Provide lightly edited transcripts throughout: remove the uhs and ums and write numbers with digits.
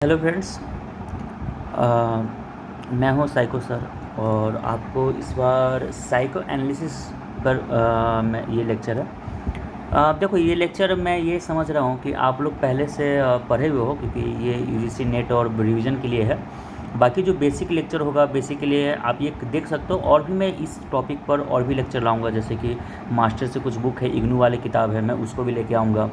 Hello friends. मैं हूँ psycho sir और आपको इस बार साइको एनालिसिस पर मैं ये लेक्चर है। देखो, ये लेक्चर मैं ये समझ रहा हूँ कि आप लोग पहले से पढ़े हुए हो, क्योंकि ये यूजीसी नेट और रिवीजन के लिए है। बाकी जो बेसिक लेक्चर होगा बेसिक के लिए आप ये देख सकते हो, और भी मैं इस टॉपिक पर और भी लेक्चर लाऊंगा, जैसे कि मास्टर से कुछ बुक है, इग्नू वाली किताब है, मैं उसको भी लेके आऊँगा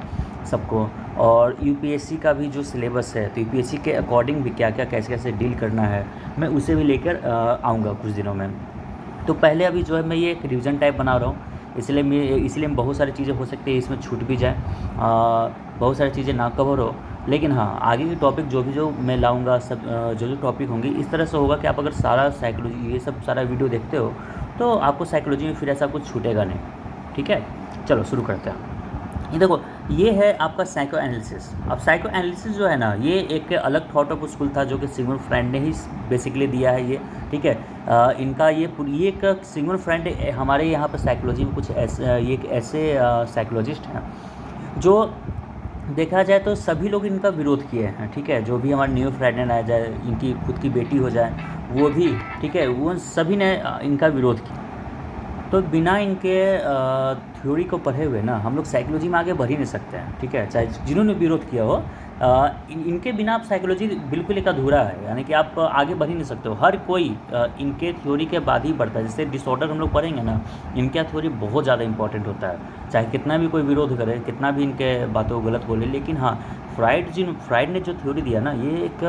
सबको। और यूपीएससी का भी जो सिलेबस है, तो यूपीएससी के अकॉर्डिंग भी क्या क्या कैसे कैसे डील करना है, मैं उसे भी लेकर आऊँगा कुछ दिनों में। तो पहले अभी जो है मैं ये एक रिवीजन टाइप बना रहा हूँ, इसलिए बहुत सारी चीज़ें हो सकती है इसमें छूट भी जाए, बहुत सारी चीज़ें ना कवर हो। लेकिन हाँ, आगे की टॉपिक जो मैं लाऊंगा, सब जो टॉपिक होंगी इस तरह से होगा कि आप अगर सारा साइकोलॉजी ये सब सारा वीडियो देखते हो तो आपको साइकोलॉजी में फिर ऐसा कुछ छूटेगा नहीं। ठीक है, चलो शुरू करते हैं। ये देखो, ये है आपका साइको एनालिसिस। अब साइको एनालिसिस जो है ना, ये एक अलग थॉट ऑफ स्कूल था जो कि सिगमंड फ्रायड ने ही बेसिकली दिया है ये। ठीक है, इनका ये एक सिगमंड फ्रायड हमारे यहाँ पर साइकोलॉजी में कुछ ऐसे, ये एक ऐसे साइकोलॉजिस्ट हैं जो देखा जाए तो सभी लोग इनका विरोध किए हैं। ठीक है, जो भी हमारे न्यू फ्रायड आ जाए, इनकी खुद की बेटी हो जाए, वो भी ठीक है, वो सभी ने इनका विरोध किया। तो बिना इनके थ्योरी को पढ़े हुए ना हम लोग साइकोलॉजी में आगे बढ़ ही नहीं सकते हैं। ठीक है, चाहे जिन्होंने विरोध किया हो, इनके बिना आप साइकोलॉजी बिल्कुल एक अधूरा है, यानी कि आप आगे बढ़ ही नहीं सकते हो। हर कोई इनके थ्योरी के बाद ही बढ़ता है। जैसे डिसऑर्डर हम लोग पढ़ेंगे ना, इनका थ्योरी बहुत ज़्यादा इंपॉर्टेंट होता है, चाहे कितना भी कोई विरोध करे, कितना भी इनके बातों को गलत बोले। लेकिन हाँ, फ्रायड ने जो थ्योरी दिया ना, ये एक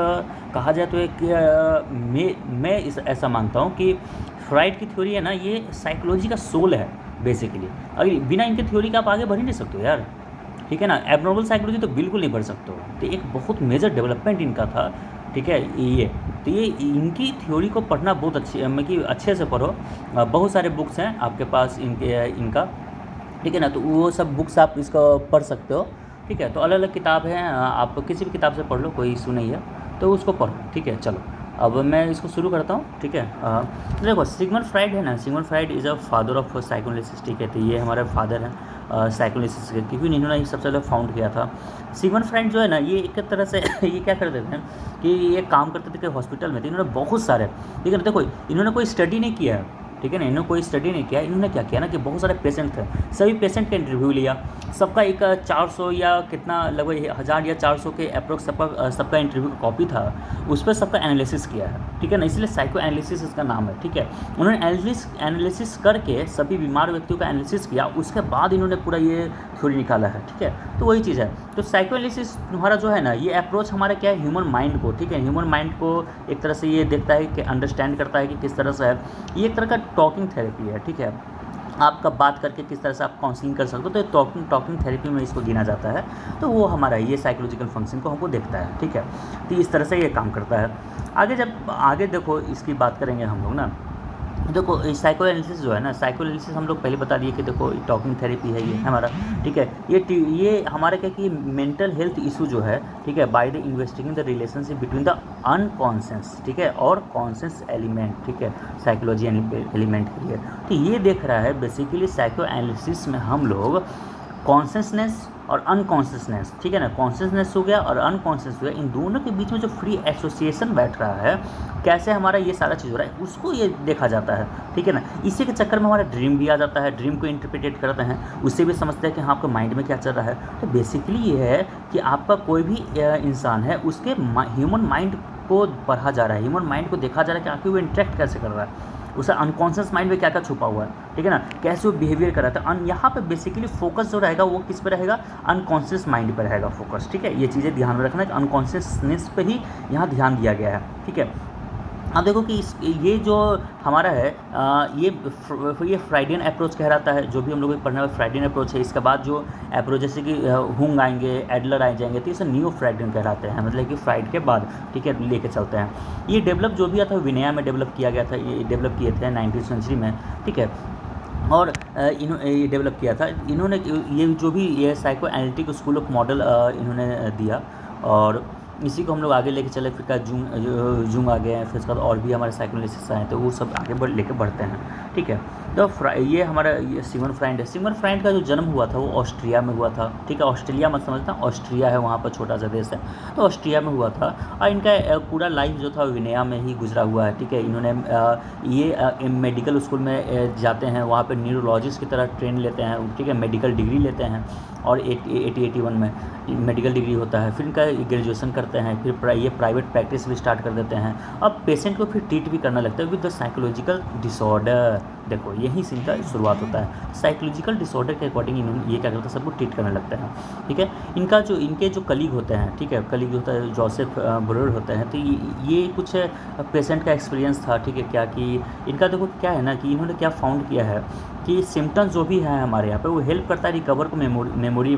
कहा जाए तो एक मैं ऐसा मानता हूँ कि फ्रायड की थ्योरी है ना, ये साइकोलॉजी का सोल है बेसिकली। अगर बिना इनके थ्योरी के आप आगे बढ़ ही नहीं सकते हो यार। ठीक है ना, एबनॉर्मल साइकोलॉजी तो बिल्कुल नहीं बढ़ सकते हो। तो एक बहुत मेजर डेवलपमेंट इनका था। ठीक है, ये इनकी थ्योरी को पढ़ना बहुत मतलब अच्छे से पढ़ो। बहुत सारे बुक्स हैं आपके पास इनका। ठीक है ना, तो वो सब बुक्स आप इसको पढ़ सकते हो। ठीक है, तो अलग अलग किताब हैं, आप किसी भी किताब से पढ़ लो, कोई इशू नहीं है, तो उसको पढ़ो। ठीक है, चलो अब मैं इसको शुरू करता हूँ। ठीक है, देखो, सिगमंड फ्रायड है ना, Sigmund Freud is a father of psychoanalysis. ठीक है, तो ये हमारे फादर हैं साइकोएनालिसिस के, क्योंकि इन्होंने ये सबसे पहले फाउंड किया था। सिगमंड फ्रायड जो है ना, ये एक तरह से ये क्या करते थे कि ये काम करते थे कि हॉस्पिटल में थे, इन्होंने बहुत सारे, ठीक है ना, देखो इन्होंने कोई स्टडी नहीं किया है। ठीक है ना, इन्होंने कोई स्टडी नहीं किया। इन्होंने क्या किया ना कि बहुत सारे पेशेंट थे, सभी पेशेंट का इंटरव्यू लिया, सबका एक 400 या कितना, लगभग 1000 या 400 के अप्रोक्स सबका इंटरव्यू का कॉपी था, उस पर सबका एनालिसिस किया है। ठीक है ना, इसलिए साइको एनालिसिस इसका नाम है। ठीक है, उन्होंने एनालिसिस करके सभी बीमार व्यक्तियों का एनालिसिस किया, उसके बाद इन्होंने पूरा ये थ्योरी निकाला है। ठीक है, तो वही चीज़ है। तो साइको एनालिसिस तुम्हारा जो है ना, ये अप्रोच हमारा क्या है, ह्यूमन माइंड को, ठीक है, ह्यूमन माइंड को एक तरह से ये देखता है कि अंडरस्टैंड करता है कि किस तरह से है। ये एक तरह का टॉकिंग थेरेपी है। ठीक है, आपका बात करके किस तरह से आप काउंसलिंग कर सकते हो, तो टॉकिंग थेरेपी में इसको गिना जाता है। तो वो हमारा ये साइकोलॉजिकल फंक्शन को हमको देखता है। ठीक है, तो इस तरह से ये काम करता है। आगे देखो इसकी बात करेंगे हम लोग ना। देखो, साइको एनालिसिस जो है ना, साइको एनालिसिस हम लोग पहले बता दिए कि देखो टॉकिंग थेरेपी है ये हमारा। ठीक है, ये हमारा क्या कि मेंटल हेल्थ इशू जो है, ठीक है, by the investigating the relationship between the unconscious, ठीक है, और कॉन्शियस एलिमेंट, ठीक है, साइकोलॉजी एलिमेंट के लिए। तो ये देख रहा है बेसिकली साइको एनालिसिस में हम लोग कॉन्शियसनेस और अनकॉन्शियसनेस, ठीक है ना, कॉन्शियसनेस हो गया और अनकॉन्शियस हो गया, इन दोनों के बीच में जो फ्री एसोसिएशन बैठ रहा है, कैसे हमारा ये सारा चीज़ हो रहा है, उसको ये देखा जाता है। ठीक है ना, इसी के चक्कर में हमारा ड्रीम भी आ जाता है, ड्रीम को इंटरप्रिटेट करते हैं, उससे भी समझते हैं कि हाँ आपके माइंड में क्या चल रहा है। तो बेसिकली ये है कि आपका कोई भी इंसान है, उसके ह्यूमन माइंड को पढ़ा जा रहा है, ह्यूमन माइंड को देखा जा रहा है कि आखिर वो इंटरेक्ट कैसे कर रहा है, उसे अनकॉन्शियस माइंड में क्या क्या छुपा हुआ है। ठीक है ना, कैसे वो बिहेवियर कर रहा था। यहाँ पे बेसिकली फोकस जो रहेगा वो किस पे रहेगा, अनकॉन्शियस माइंड पे रहेगा फोकस। ठीक है, ये चीज़ें ध्यान में रखना कि अनकॉन्शियसनेस पे ही यहाँ ध्यान दिया गया है। ठीक है, अब देखो कि ये जो हमारा है, ये फ्राइडियन अप्रोच कहलाता है, जो भी हम लोग पढ़ने वाला फ्राइडियन अप्रोच है। इसके बाद जो अप्रोच जैसे कि हुंग आएंगे, एडलर आ जाएंगे, तो इसे न्यू फ्राइडियन कहलाते हैं, मतलब कि फ्राइड के बाद। ठीक है, लेके चलते हैं। ये डेवलप जो भी था विनया में डेवलप किया गया था, ये डेवलप किए थे 19वीं सेंचुरी में। ठीक है, और ये डेवलप किया था इन्होंने, ये जो भी ये psycho analytic school of model इन्होंने दिया, और इसी को हम लोग आगे लेके चले। फिर जूंग आ गए हैं, फिर उसके बाद और भी हमारे साइकोएनालिसिस आए, तो वो सब आगे लेके बढ़ते हैं। ठीक है, तो ये हमारा ये सिगमंड फ्राइड है। सिगमंड फ्राइड का जो जन्म हुआ था वो ऑस्ट्रिया में हुआ था, ठीक है। ऑस्ट्रेलिया मत समझना, ऑस्ट्रिया है वहाँ पर, छोटा सा देश है, तो ऑस्ट्रिया में हुआ था। और इनका पूरा लाइफ जो था विनया में ही गुजरा हुआ है, ठीक है। इन्होंने ये मेडिकल स्कूल में जाते हैं, वहाँ पर न्यूरोलॉजिस्ट की तरह ट्रेन लेते हैं, ठीक है, मेडिकल डिग्री लेते हैं, और 81 में मेडिकल डिग्री होता है। फिर इनका ग्रेजुएशन करते हैं, फिर ये प्राइवेट प्रैक्टिस भी स्टार्ट कर देते हैं। अब पेशेंट को फिर ट्रीट भी करना लगता है विद द साइकोलॉजिकल डिसऑर्डर। देखो यहीं से इनका शुरुआत होता है, साइकोलॉजिकल डिसऑर्डर के अकॉर्डिंग इन्होंने ये क्या करता है, सबको ट्रीट करने लगते हैं, ठीक है। इनके जो कलीग होते हैं, ठीक है, कलीग होता है जोसेफ ब्रुअर होते हैं, तो ये कुछ पेशेंट का एक्सपीरियंस था, ठीक है, क्या कि इनका देखो क्या है ना कि इन्होंने क्या फाउंड किया है कि सिम्टम्स जो भी हैं हमारे यहाँ पे वो हेल्प करता है रिकवर को, मेमोरी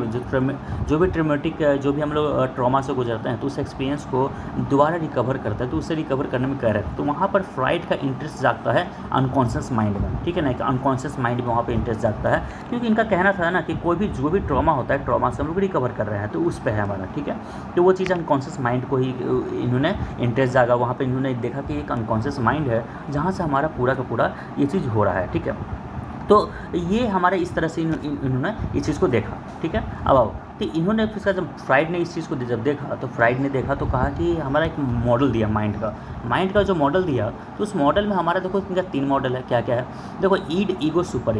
जो भी ट्रमेटिक जो भी हम लोग ट्रॉमा से गुजरते हैं तो उस एक्सपीरियंस को दोबारा रिकवर करता है, तो उससे रिकवर करने में कह रहे हैं। तो वहाँ पर फ्राइड का इंटरेस्ट जागता है अनकॉन्शियस माइंड में, ठीक है ना, कि अनकॉन्शियस माइंड में वहाँ पे इंटरेस्ट जागता है, क्योंकि इनका कहना था ना कि कोई भी जो भी ट्रॉमा होता है, ट्रॉमा से हम लोग रिकवर कर रहे हैं, तो उस पर है हमारा, ठीक है। तो वो चीज़ अनकॉन्शियस माइंड को ही इन्होंने इंटरेस्ट जागा, वहाँ पर इन्होंने देखा कि एक अनकॉन्शियस माइंड है जहाँ से हमारा पूरा का पूरा ये चीज़ हो रहा है, ठीक है। तो ये हमारे इस तरह से इन्होंने इस चीज़ को देखा, ठीक है। अब आओ, तो इन्होंने फिर जब फ्राइड ने इस चीज़ को जब देखा, तो फ्राइड ने देखा तो कहा कि हमारा एक मॉडल दिया माइंड का जो मॉडल दिया, तो उस मॉडल में हमारा देखो इनका 3 मॉडल है, क्या क्या है, देखो ईड, ईगो, सुपर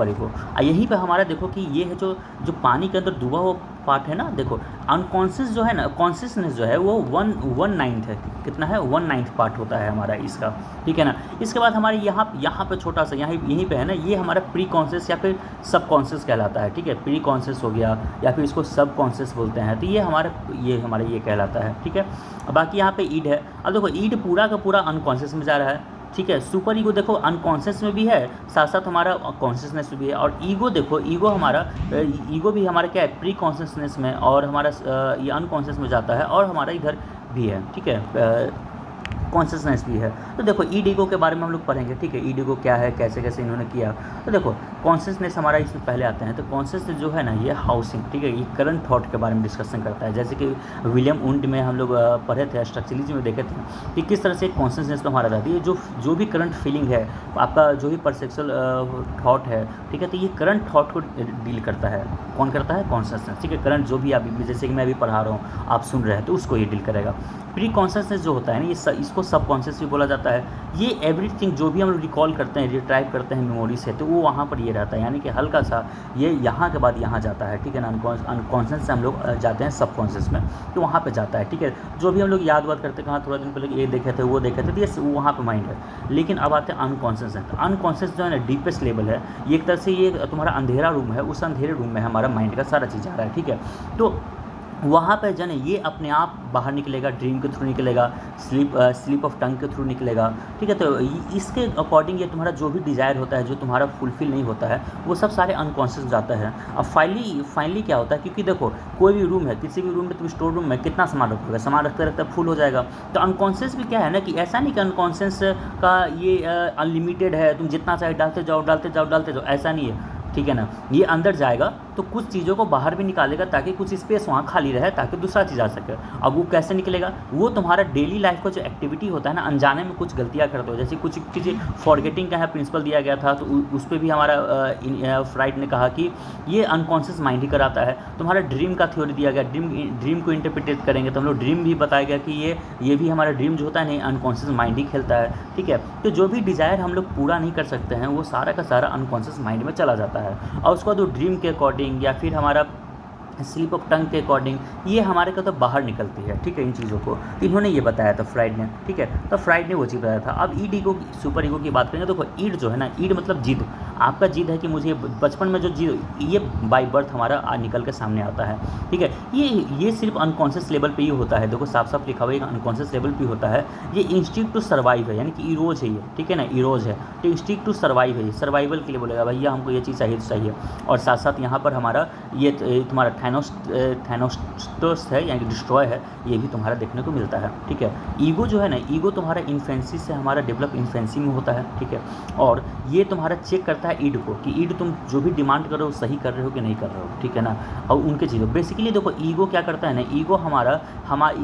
ईगो। यहीं पे हमारा देखो कि ये है जो पानी के अंदर डूबा हुआ पार्ट है ना, देखो अनकॉन्शियस जो है ना, कॉन्शियसनेस जो है वो 1/9 है, कितना है, 1/9 पार्ट होता है हमारा इसका, ठीक है ना। इसके बाद हमारे यहाँ पे छोटा सा यहीं पे है ना, ये हमारा प्री कॉन्शियस या फिर सब कॉन्शियस कहलाता है, ठीक है। प्री कॉन्शियस हो गया या फिर इसको सब कॉन्शियस बोलते हैं, तो ये हमारा ये कहलाता है, ठीक है। बाकी यहाँ पे ईड है। अब देखो ईड पूरा का पूरा अनकॉन्शियस में जा रहा है, ठीक है। सुपर ईगो देखो अनकॉन्शियस में भी है, साथ साथ हमारा कॉन्शियसनेस में भी है। और ईगो देखो, ईगो भी हमारा क्या है, प्री कॉन्शियसनेस में, और हमारा ये अनकॉन्शियस में जाता है, और हमारा इधर भी है, ठीक है, कॉन्शियसनेस भी है। तो देखो ईड ईगो के बारे में हम लोग पढ़ेंगे, ठीक है, ईड ईगो क्या है, कैसे कैसे इन्होंने किया। तो देखो कॉन्शियसनेस हमारा इसमें पहले आते हैं, तो कॉन्शियसनेस जो है ना, ये हाउसिंग, ठीक है, ये करंट थॉट के बारे में डिस्कशन करता है। जैसे कि विलियम वुंड में हम लोग पढ़े थे, स्ट्रक्चरलिज्म में देखे थे कि किस तरह से कॉन्शियसनेस में हमारा रहती है, जो भी करंट फीलिंग है आपका, जो भी परसेप्चुअल थॉट है, ठीक है, तो ये करंट थॉट को डील करता है। कौन करता है, कॉन्शियसनेस, ठीक है। करंट जो भी आप, जैसे कि मैं अभी पढ़ा रहा हूँ, आप सुन रहे हैं, तो उसको ये डील करेगा। प्री कॉन्शियसनेस जो होता है ना, ये इसको सब कॉन्शियस भी बोला जाता है। ये एवरीथिंग जो भी हम लोग रिकॉल करते हैं, रिट्राइव करते हैं मेमोरी से, तो वो वहाँ पर ये रहता है, यानी कि हल्का सा ये यहाँ के बाद यहाँ जाता है, ठीक है ना। अनकॉन्शियस से हम लोग जाते हैं सबकॉन्शियस में, तो वहाँ पे जाता है, ठीक है। जो भी हम लोग याद करते हैं, कहाँ थोड़ा दिन पहले ये देखे थे, वो देखे थे, तो ये वहाँ पर माइंड है। लेकिन अब आते हैं अनकॉन्शियस है। तो अनकॉन्शियस जो है ना, डीपेस्ट लेवल है, ये एक तरह से ये तुम्हारा अंधेरा रूम है, उस अंधेरे रूम में हमारा माइंड का सारा चीज़ आ रहा है, ठीक है। तो वहाँ पर जाने ये अपने आप बाहर निकलेगा, ड्रीम के थ्रू निकलेगा, स्लिप ऑफ टंग के थ्रू निकलेगा, ठीक है। तो इसके अकॉर्डिंग ये तुम्हारा जो भी डिज़ायर होता है, जो तुम्हारा फुलफिल नहीं होता है, वो सब सारे अनकॉन्शियस जाता है। अब फाइनली क्या होता है, क्योंकि देखो कोई भी रूम है, किसी भी रूम में तुम स्टोर रूम में कितना सामान रखोगे, सामान रखते रखते फुल हो जाएगा। तो अनकॉन्शियस भी क्या है ना, कि ऐसा नहीं कि अनकॉन्शियस का ये अनलिमिटेड है, तुम जितना चाहे डालते जाओ, ऐसा नहीं है, ठीक है ना। ये अंदर जाएगा तो कुछ चीज़ों को बाहर भी निकालेगा, ताकि कुछ स्पेस वहाँ खाली रहे, ताकि दूसरा चीज़ आ सके। अब वो कैसे निकलेगा, वो तुम्हारा डेली लाइफ का जो एक्टिविटी होता है ना, अनजाने में कुछ गलतियाँ करते हो, जैसे कुछ चीज़ें फॉरगेटिंग का है प्रिंसिपल दिया गया था, तो उस पर भी हमारा फ्राइड ने कहा कि ये अनकॉन्शियस माइंड ही कराता है। तुम्हारा ड्रीम का थ्योरी दिया गया, ड्रीम को इंटरप्रिटेट करेंगे तो हम लोग ड्रीम भी बताया गया कि ये भी हमारा ड्रीम जो होता है नहीं, अनकॉन्शियस माइंड ही खेलता है, ठीक है। तो जो भी डिज़ायर हम लोग पूरा नहीं कर सकते हैं, वो सारा का सारा अनकॉन्शियस माइंड में चला जाता है। और उसके बाद वो ड्रीम के अकॉर्डिंग या फिर हमारा स्लिप ऑफ टंग के अकॉर्डिंग ये हमारे का तो बाहर निकलती है, ठीक है, इन चीज़ों को। तो इन्होंने ये बताया था फ्राइड ने, ठीक है। तो फ्राइड ने वो चीज़ बताया था। अब ईड ईगो, सुपर ईगो की बात करेंगे। देखो ईड जो है ना, ईड मतलब जिद, आपका जिद है कि मुझे बचपन में जो जिद, ये बाय बर्थ हमारा निकल के सामने आता है, ठीक है। ये सिर्फ अनकॉन्शियस लेवल पे ही होता है। देखो साफ साफ लिखा हुआ है, अनकॉन्शियस लेवल पे होता है। ये इंस्टिंक्ट टू सर्वाइव है, यानी कि इरोज है ये, ठीक है ना, इरोज है। तो इंस्टिंक्ट टू सर्वाइव है, सर्वाइवल के लिए बोलेगा भैया हमको ये चीज़ चाहिए तो चाहिए। और साथ साथ यहाँ पर हमारा ये तुम्हारा थैनोस्टोस है, यानी कि डिस्ट्रॉय है, ये भी तुम्हारा देखने को मिलता है, ठीक है। ईगो जो है ना, ईगो तुम्हारा इन्फेंसी से हमारा डेवलप इन्फेंसी में होता है, ठीक है। और ये तुम्हारा चेक करता है ईड को, कि ईड तुम जो भी डिमांड कर रहे हो सही कर रहे हो कि नहीं कर रहे हो, ठीक है ना। और उनके चीज़ों बेसिकली देखो ईगो क्या करता है ना, ईगो हमारा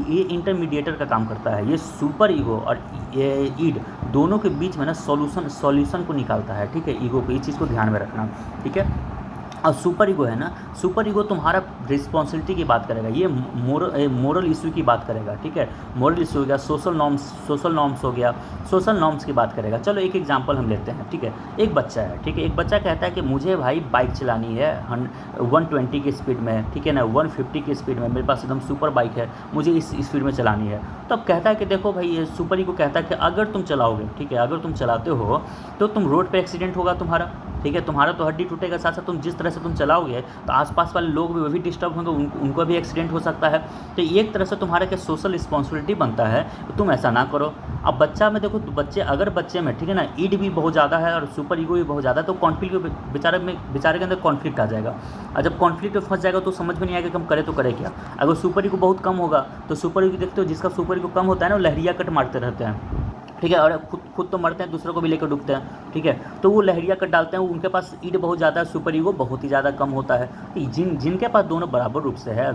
ये इंटरमीडिएटर का काम करता है। ये सुपर ईगो और ये ईड दोनों के बीच में ना सॉल्यूशन को निकालता है, ठीक है, ईगो को, इस चीज़ को ध्यान में रखना, ठीक है। और सुपर ईगो है ना, सुपर ईगो तुम्हारा रिस्पॉन्सिबिलिटी की बात करेगा, ये मोरल इशू की बात करेगा, ठीक है, मोरल इशू हो गया, सोशल नॉर्म्स हो गया, सोशल नॉर्म्स की बात करेगा। चलो एक एग्जांपल हम लेते हैं, ठीक है। एक बच्चा है, ठीक है, एक बच्चा कहता है कि मुझे भाई बाइक चलानी है 120 की स्पीड में, ठीक है ना, 150 की स्पीड में, मेरे पास एकदम सुपर बाइक है, मुझे इस स्पीड में चलानी है। तो अब कहता है कि देखो भाई, ये सुपर ईगो कहता है कि अगर तुम चलाओगे, ठीक है, अगर तुम चलाते हो तो तुम रोड पे एक्सीडेंट होगा तुम्हारा, ठीक है, तुम्हारा तो हड्डी टूटेगा, साथ साथ तुम जिस तरह से तुम चलाओगे तो आसपास वाले लोग भी, वो भी डिस्टर्ब होंगे, उनको भी एक्सीडेंट हो सकता है। तो एक तरह से तुम्हारा क्या सोशल रिस्पॉन्सिबिलिटी बनता है, तो तुम ऐसा ना करो। अब बच्चा में देखो, बच्चे अगर बच्चे में, ठीक है ना, ईड भी बहुत ज़्यादा है और सुपर ईगो भी बहुत ज़्यादा है, तो कॉन्फ्लिक्ट बेचारे के अंदर कॉन्फ्लिक्ट आ जाएगा। और जब कॉन्फ्लिक्ट में फंस जाएगा तो समझ में नहीं आएगा कि हम करें तो करें क्या। अगर सुपर ईगो बहुत कम होगा तो सुपर ईगो देखते हो, जिसका सुपर ईगो कम होता है ना, वो लहरिया कट मारते रहते हैं, ठीक है, और खुद तो मरते हैं, दूसरों को भी लेकर डूबते हैं, ठीक है। तो वो लहरिया कट डालते हैं, उनके पास ईड बहुत ज़्यादा है, सुपर ईगो बहुत ही ज़्यादा कम होता है। जिनके पास दोनों बराबर रूप से है,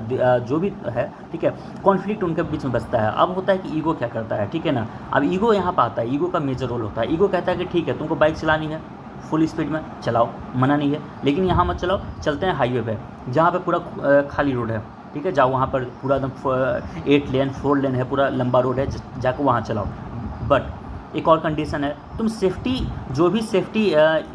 जो भी है, ठीक है, कॉन्फ्लिक्ट उनके बीच में बचता है। अब होता है कि ईगो क्या करता है, ठीक है ना, अब ईगो यहाँ पर आता है, ईगो का मेजर रोल होता है। ईगो कहता है कि ठीक है, तुमको बाइक चलानी है, फुल स्पीड में चलाओ, मना नहीं है, लेकिन यहाँ मत चलाओ, चलते हैं हाईवे पे, जहाँ पे पूरा खाली रोड है, ठीक है, जाओ वहाँ पर पूरा एकदम 8 लेन 4 लेन है, पूरा लंबा रोड है, जाकर वहाँ चलाओ। बट एक और कंडीशन है, तुम सेफ्टी, जो भी सेफ्टी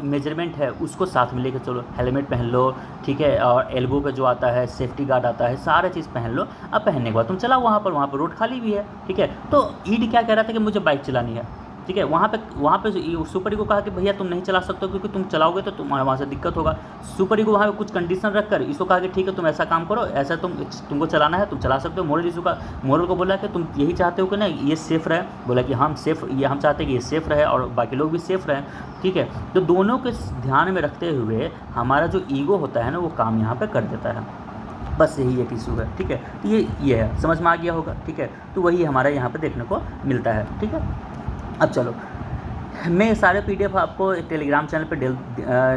मेजरमेंट है उसको साथ में लेकर चलो, हेलमेट पहन लो, ठीक है, और एल्बो पे जो आता है सेफ्टी गार्ड आता है, सारा चीज़ पहन लो। अब पहनने के बाद तुम चलाओ वहाँ पर रोड खाली भी है, ठीक है। तो ईड क्या कह रहा था कि मुझे बाइक चलानी है, ठीक है, वहाँ पे सुपर ईगो कहा कि भैया तुम नहीं चला सकते हो, क्योंकि तुम चलाओगे तो तुम्हारा वहाँ से दिक्कत होगा। सुपर ईगो वहाँ पे कुछ कंडीशन रखकर इसको कहा कि ठीक है, तुम ऐसा काम करो, ऐसा तुमको चलाना है, तुम चला सकते हो। मोरल को बोला कि तुम यही चाहते हो कि ना ये सेफ़ रहे, बोला कि हम चाहते हैं कि ये सेफ़ रहे और बाकी लोग भी सेफ़ रहें, ठीक है। तो दोनों के ध्यान में रखते हुए हमारा जो ईगो होता है ना, वो काम यहाँ पर कर देता है। बस यही एक इशू है, ठीक है। तो ये है, समझ में आ गया होगा, ठीक है। तो वही हमारा यहाँ पर देखने को मिलता है, ठीक है। अब चलो, मैं सारे पीडीएफ आपको टेलीग्राम चैनल पे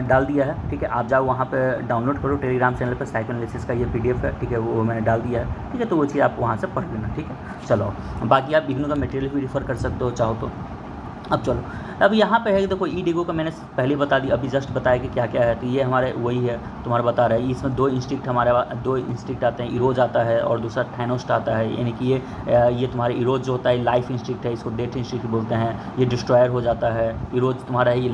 डाल दिया है, ठीक है, आप जाओ वहाँ पे डाउनलोड करो, टेलीग्राम चैनल पे साइकोएनालिसिस का ये पीडीएफ है, ठीक है, वो मैंने डाल दिया है, ठीक है। तो वो चीज़ आप वहाँ से पढ़ लेना, ठीक है। चलो, बाकी आप इग्नू का मटेरियल भी रिफ़र कर सकते हो चाहो तो। अब चलो, अब यहाँ पे है, देखो ईड ईगो का मैंने पहले बता दिया, अभी जस्ट बताया कि क्या क्या है। तो ये हमारे वही है, तुम्हारा बता रहा है, इसमें दो इंस्टिक्ट आते हैं, इरोज आता है और दूसरा थैनोस्ट आता है। यानी कि ये तुम्हारा इरोज जो होता है लाइफ इंस्टिक्ट है, इसको डेथ इंस्टिक्ट बोलते हैं। ये डिस्ट्रॉयर हो जाता है। इरोज तुम्हारा है, ये